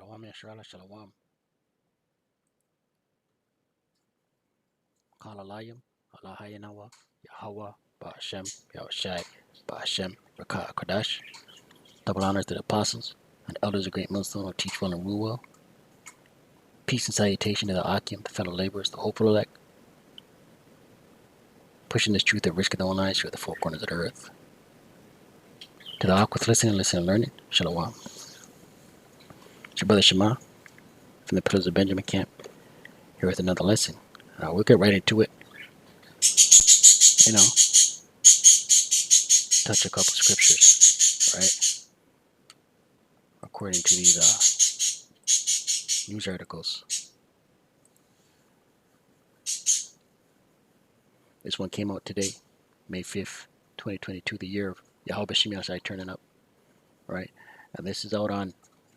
Qam Yasharahla, Shalom. Kala Layam, Allah Hayanawa, Yahweh, Ba'ashem, Yahushai, Ba'ashem, Rakah Kadash. Double honors to the apostles and elders of great millstone who teach well and rule well. Peace and salutation to the Akim, the fellow laborers, the hopeful elect, pushing this truth at risk of their own lives through the four corners of the earth. To the Ak with listening, and learning, Shalom. It's your brother Shema from the Pillars of Benjamin camp, here with another lesson. We'll get right into it. Touch a couple scriptures, right? According to these news articles. This one came out today, May 5th, 2022, the year of Yahweh Shemiashai turning up, right? And this is out on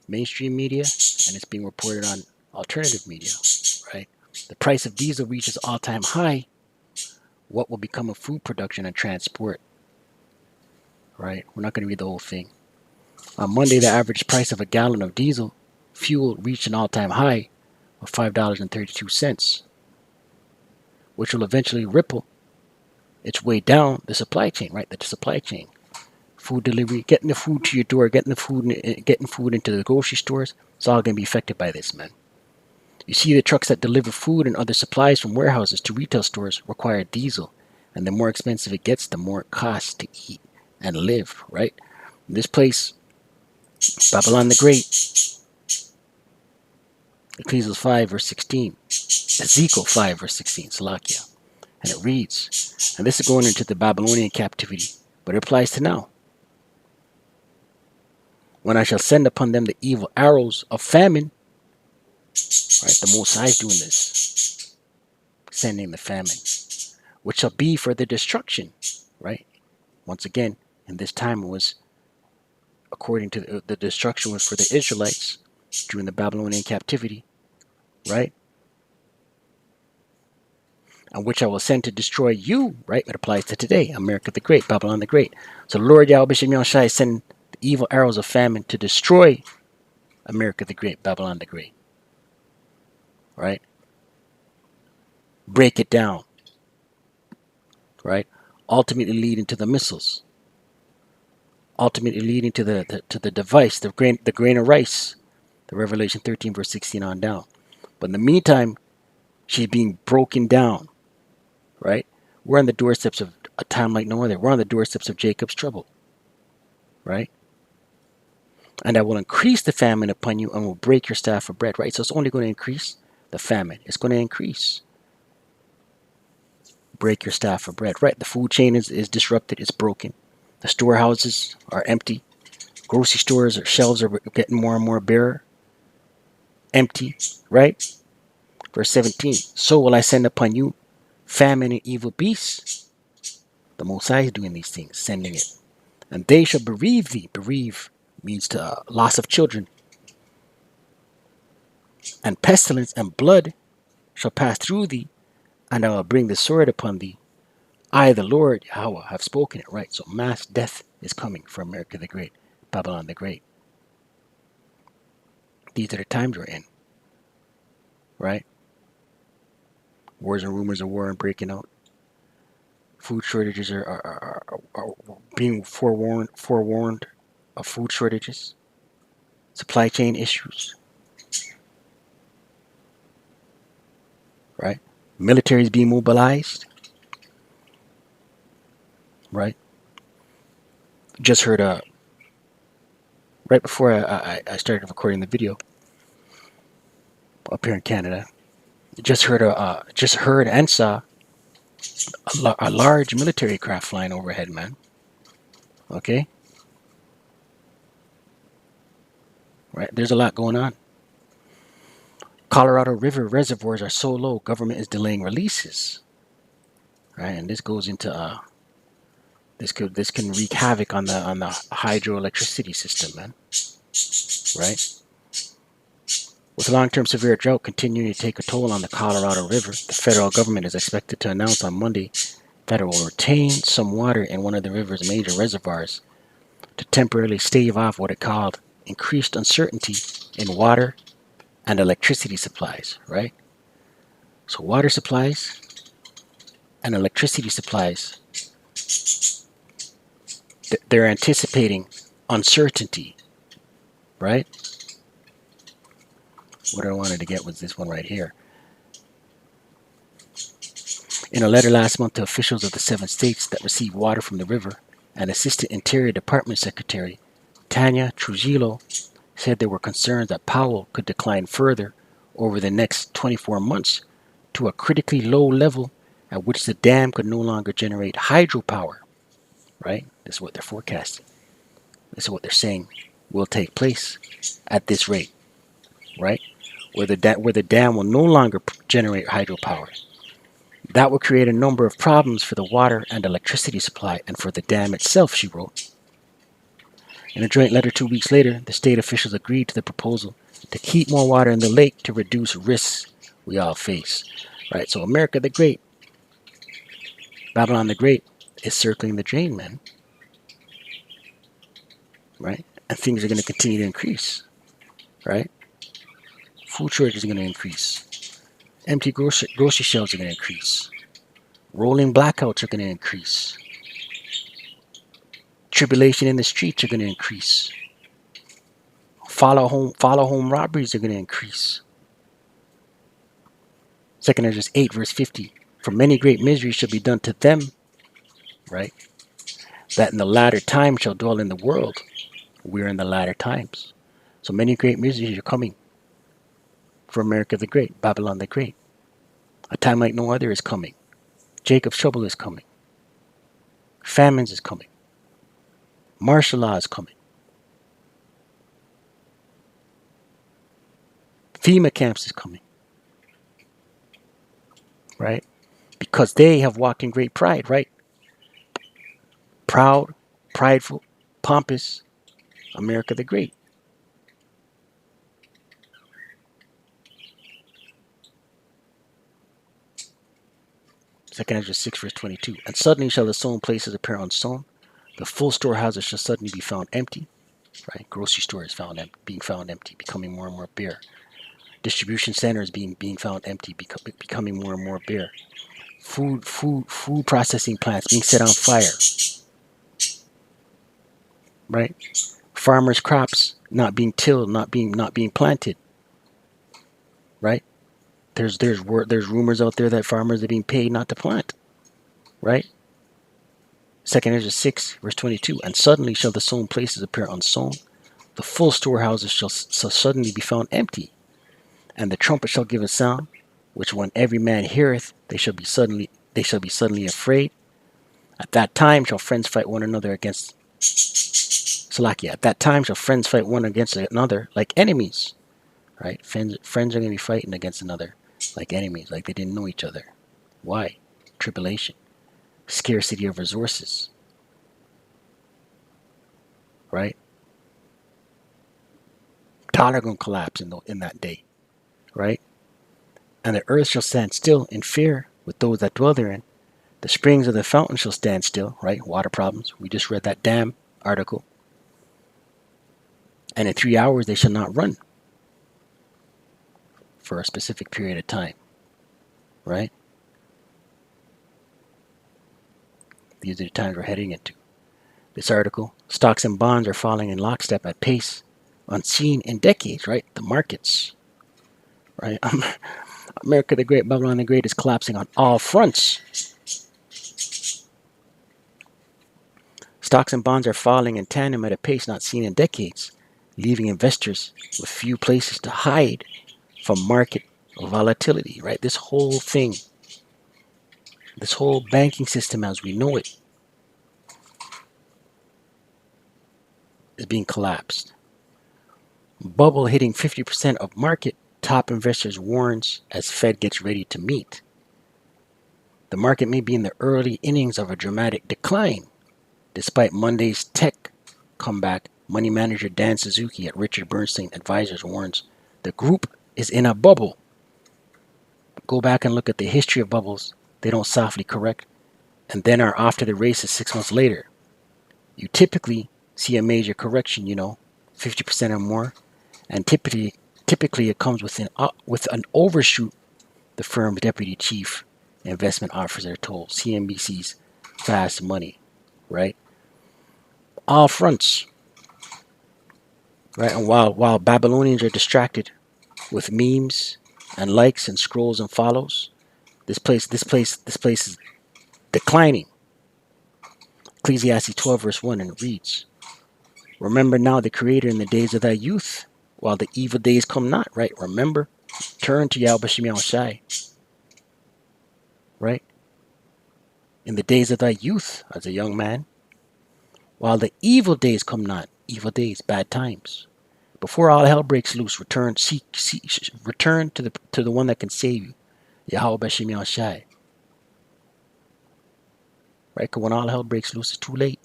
mainstream media, and it's being reported on alternative media, right? The price of diesel reaches all-time high. What will become of food production and transport, right? We're not going to read the whole thing. On Monday, the average price of a gallon of diesel fuel reached an all-time high of $5.32, which will eventually ripple its way down the supply chain, right? The supply chain, food delivery, getting the food to your door, getting food into the grocery stores. It's all going to be affected by this, man. You see, the trucks that deliver food and other supplies from warehouses to retail stores require diesel, and the more expensive it gets, the more it costs to eat and live, right? This place, Babylon the Great, Ecclesiastes 5 verse 16, Ezekiel 5 verse 16, Salakia. And it reads, and this is going into the Babylonian captivity, but it applies to now. When I shall send upon them the evil arrows of famine, right? The Most High is doing this, sending the famine, which shall be for the destruction, right? Once again, in this time it was, according to the destruction was for the Israelites during the Babylonian captivity, right? And which I will send to destroy you, right? It applies to today, America the Great, Babylon the Great. So the Lord Yahweh Shai send the evil arrows of famine to destroy America the Great, Babylon the Great, right? Break it down, right? Ultimately leading to the missiles, ultimately leading to the device, the grain of rice, the Revelation 13 verse 16 on down. But in the meantime, she's being broken down, right? We're on the doorsteps of a time like no other. We're on the doorsteps of Jacob's trouble, right? And I will increase the famine upon you and will break your staff of bread, right? So it's only going to increase the famine. It's going to increase. Break your staff of bread, right? The food chain is disrupted. It's broken. The storehouses are empty. Grocery stores or shelves are getting more and more bare, empty, right? Verse 17, so will I send upon you famine and evil beasts. The Most High is doing these things, sending it. And they shall bereave thee. Bereave means to loss of children. And pestilence and blood shall pass through thee, and I will bring the sword upon thee. I, the Lord Yahweh, have spoken it, right? So mass death is coming for America the Great, Babylon the Great. These are the times we're in, right? Wars and rumors of war are breaking out. Food shortages are being forewarned of food shortages. Supply chain issues, right? Military is being mobilized, right? Just heard right before I started recording the video up here in Canada, just heard and saw a large military craft flying overhead, man. Okay, right? There's a lot going on. Colorado River reservoirs are so low, government is delaying releases, right? And this goes into this can wreak havoc on the hydroelectricity system, man. Right? With long-term severe drought continuing to take a toll on the Colorado River, the federal government is expected to announce on Monday that it will retain some water in one of the river's major reservoirs to temporarily stave off what it called increased uncertainty in water and electricity supplies, right? So water supplies and electricity supplies, they're anticipating uncertainty, right? What I wanted to get was this one right here. In a letter last month to officials of the 7 states that receive water from the river, an Assistant Interior Department Secretary, Tanya Trujillo, said there were concerns that Powell could decline further over the next 24 months to a critically low level at which the dam could no longer generate hydropower, right? This is what they're forecasting. This is what they're saying will take place at this rate, right? Where the dam will no longer generate hydropower. That will create a number of problems for the water and electricity supply and for the dam itself, she wrote. In a joint letter 2 weeks later, the state officials agreed to the proposal to keep more water in the lake to reduce risks we all face. Right, so America the Great, Babylon the Great is circling the drain, man. Right? And things are going to continue to increase. Right? Food shortages are going to increase. Empty grocery shelves are going to increase. Rolling blackouts are going to increase. Tribulation in the streets are going to increase. Follow home robberies are going to increase. 2 Ezra 8 verse 50. For many great miseries shall be done to them, right? That in the latter time shall dwell in the world. We're in the latter times. So many great miseries are coming for America the Great, Babylon the Great. A time like no other is coming. Jacob's trouble is coming. Famines is coming. Martial law is coming. FEMA camps is coming. Right? Because they have walked in great pride, right? Proud, prideful, pompous, America the Great. Second Ezra 6 verse 22. And suddenly shall the sown places appear unsown. The full storehouses shall suddenly be found empty. Right? Grocery stores being found empty, becoming more and more bare. Distribution centers being found empty, becoming more and more bare. Food processing plants being set on fire. Right? Farmers' crops not being tilled, not being planted. Right? There's rumors out there that farmers are being paid not to plant. Right? 2 Ezra 6 verse 22. And suddenly shall the sown places appear unsown. The full storehouses shall suddenly be found empty. And the trumpet shall give a sound, which when every man heareth, they shall be suddenly afraid. At that time shall friends fight one another against Salakia. At that time shall friends fight one against another like enemies. Right? Friends are going to be fighting against another like enemies, like they didn't know each other. Why? Tribulation. Scarcity of resources. Right? Dollar going to collapse in that day. Right? And the earth shall stand still in fear with those that dwell therein. The springs of the fountain shall stand still, right? Water problems. We just read that dam article. And in 3 hours they shall not run for a specific period of time, right? These are the times we're heading into. This article, stocks and bonds are falling in lockstep at pace unseen in decades, right? The markets, right? America the Great, Babylon the Great is collapsing on all fronts. Stocks and bonds are falling in tandem at a pace not seen in decades, leaving investors with few places to hide from market volatility, right? This whole thing, this whole banking system as we know it, is being collapsed. Bubble hitting 50% of market, top investors warns as Fed gets ready to meet. The market may be in the early innings of a dramatic decline. Despite Monday's tech comeback, money manager Dan Suzuki at Richard Bernstein Advisors warns the group is in a bubble. Go back and look at the history of bubbles. They don't softly correct and then are off to the races 6 months later. You typically see a major correction, 50% or more, and typically it comes with an overshoot. The firm's deputy chief investment officer told CNBC's Fast Money, right? All fronts, right? And while Babylonians are distracted with memes and likes and scrolls and follows, this place is declining. Ecclesiastes 12 verse 1, and it reads, "Remember now the Creator in the days of thy youth, while the evil days come not." Right? Remember, turn to Yahweh Shem Shai, right? In the days of thy youth, as a young man, while the evil days come not. Evil days, bad times. Before all hell breaks loose, return to the one that can save you, Yahweh Shem Shai. Right? Because when all hell breaks loose, it's too late.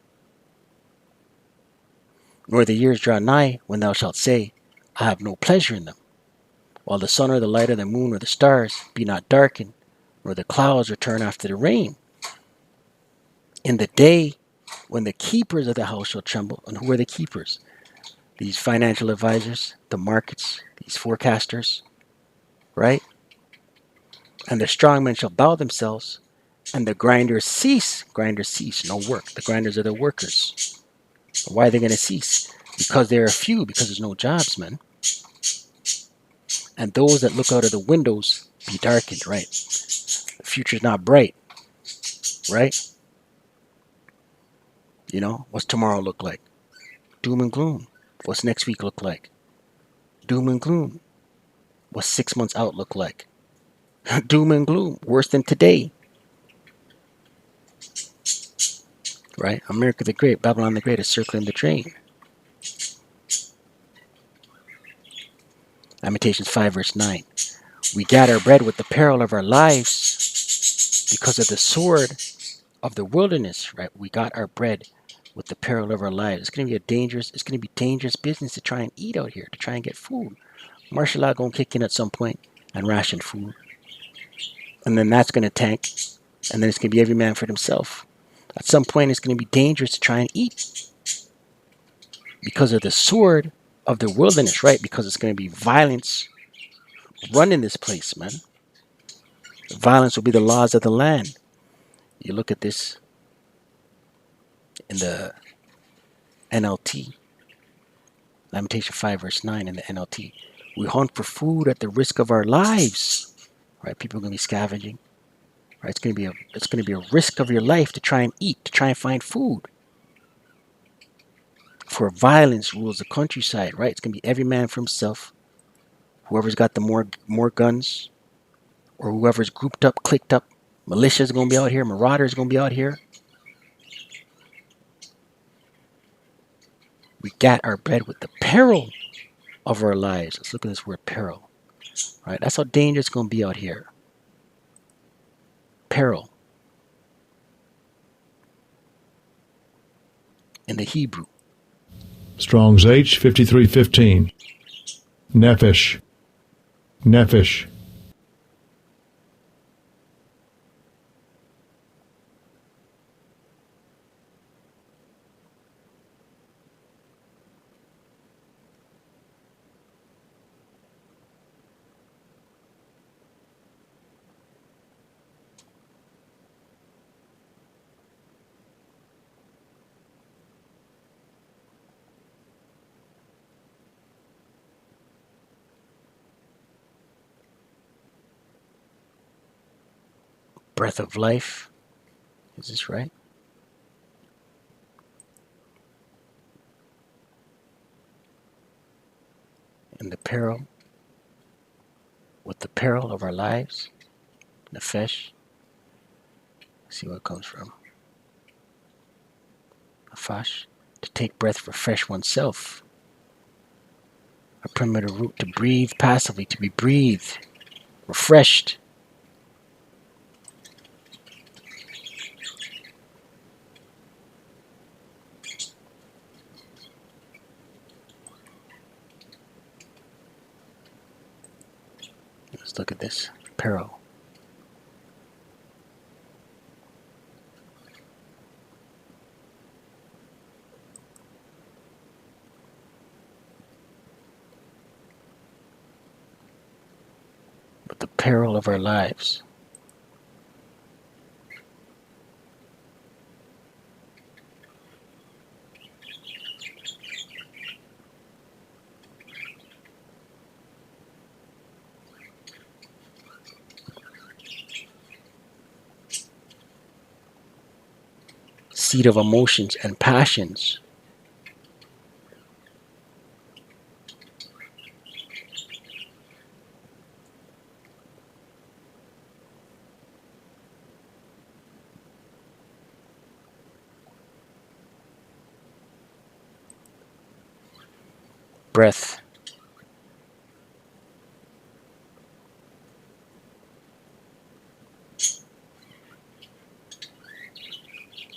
Nor the years draw nigh when thou shalt say, I have no pleasure in them. While the sun or the light or the moon or the stars be not darkened, nor the clouds return after the rain. In the day when the keepers of the house shall tremble. And who are the keepers? These financial advisors, the markets, these forecasters, right? And the strong men shall bow themselves, and the grinders cease. Grinders cease, no work. The grinders are the workers. Why are they going to cease? Because there are few, because there's no jobs, man. And those that look out of the windows be darkened, right? The future's not bright, right? You know, what's tomorrow look like? Doom and gloom. What's next week look like? Doom and gloom. What's 6 months out look like? Doom and gloom. Worse than today. Right? America the Great, Babylon the Great is circling the drain. Lamentations 5 verse 9. We gat our bread with the peril of our lives because of the sword of the wilderness, right? We got our bread with the peril of our lives. It's going to be dangerous business to try and eat out here, to try and get food. Martial law going to kick in at some point and ration food. And then that's going to tank. And then it's going to be every man for himself. At some point, it's going to be dangerous to try and eat because of the sword of the wilderness, right? Because it's going to be violence running this place, man. Violence will be the laws of the land. You look at this in the NLT, Lamentation 5 verse 9 in the NLT. We hunt for food at the risk of our lives, right? People are going to be scavenging, right? It's going to be a risk of your life to try and eat, to try and find food. For violence rules the countryside, right? It's going to be every man for himself. Whoever's got the more guns, or whoever's grouped up, clicked up. Militia's going to be out here. Marauders going to be out here. We got our bread with the peril of our lives. Let's look at this word peril. Right? That's how dangerous it's going to be out here. Peril. In the Hebrew. Strong's H 5315. Nephesh. Nephesh. Breath of life. Is this right? In the peril. With the peril of our lives. Nefesh. See where it comes from. Nafash. To take breath, refresh oneself. A primitive root to breathe passively, to be breathed. Refreshed. Let's look at this. Peril. peril of our lives. Seat of emotions and passions. Breath.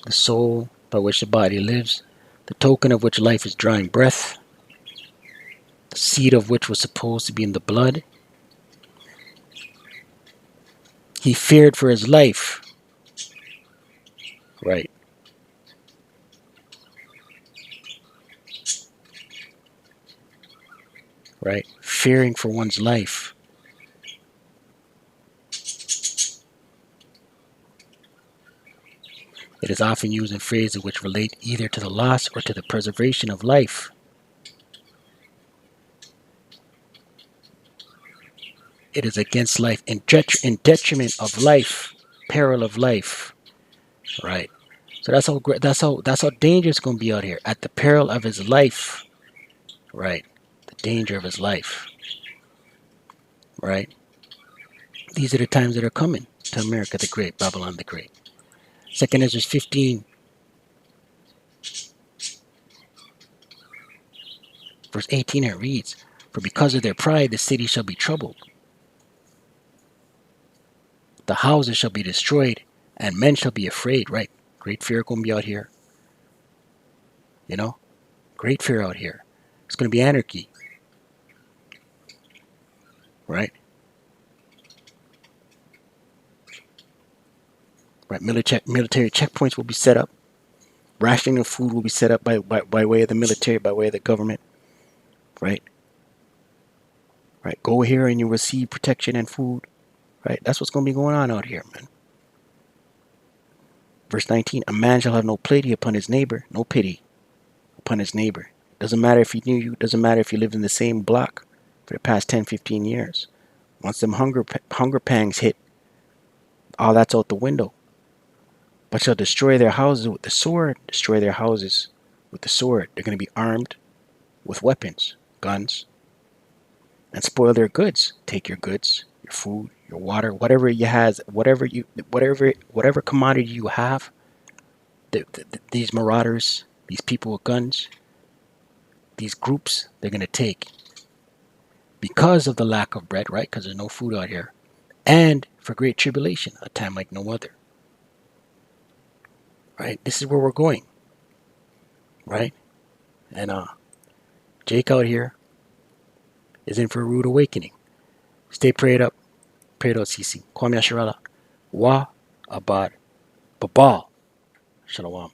The soul by which the body lives, the token of which life is drawing breath, the seed of which was supposed to be in the blood. He feared for his life. Right. Right. Fearing for one's life. It is often used in phrases which relate either to the loss or to the preservation of life. It is against life, in detriment of life, peril of life. Right. So that's how dangerous it's gonna be out here. At the peril of his life. Right. The danger of his life. Right. These are the times that are coming to America the Great, Babylon the Great. 2 Ezra 15, verse 18, it reads, "For because of their pride the city shall be troubled. The houses shall be destroyed, and men shall be afraid." Right? Great fear going to be out here. You know? Great fear out here. It's going to be anarchy. Right? Right? Military checkpoints will be set up. Rationing of food will be set up by way of the military, by way of the government. Right? Right? Go here and you receive protection and food. Right? That's what's going to be going on out here, man. Verse 19, "A man shall have no pity upon his neighbor," no pity upon his neighbor. Doesn't matter if he knew you, doesn't matter if you lived in the same block for the past 10, 15 years. Once them hunger pangs hit, all that's out the window. "But shall destroy their houses with the sword," destroy their houses with the sword. They're going to be armed with weapons, guns, and spoil their goods. Take your goods, your food, your water, whatever you has, whatever commodity you have. These marauders, these people with guns, these groups, they're going to take because of the lack of bread, right? Because there's no food out here, and for great tribulation, a time like no other. Right? This is where we're going. Right? And Jake out here is in for a rude awakening. Stay prayed up. Prayed out, CC. Qam Yasharahla. Wa abad. Babal. Shalom.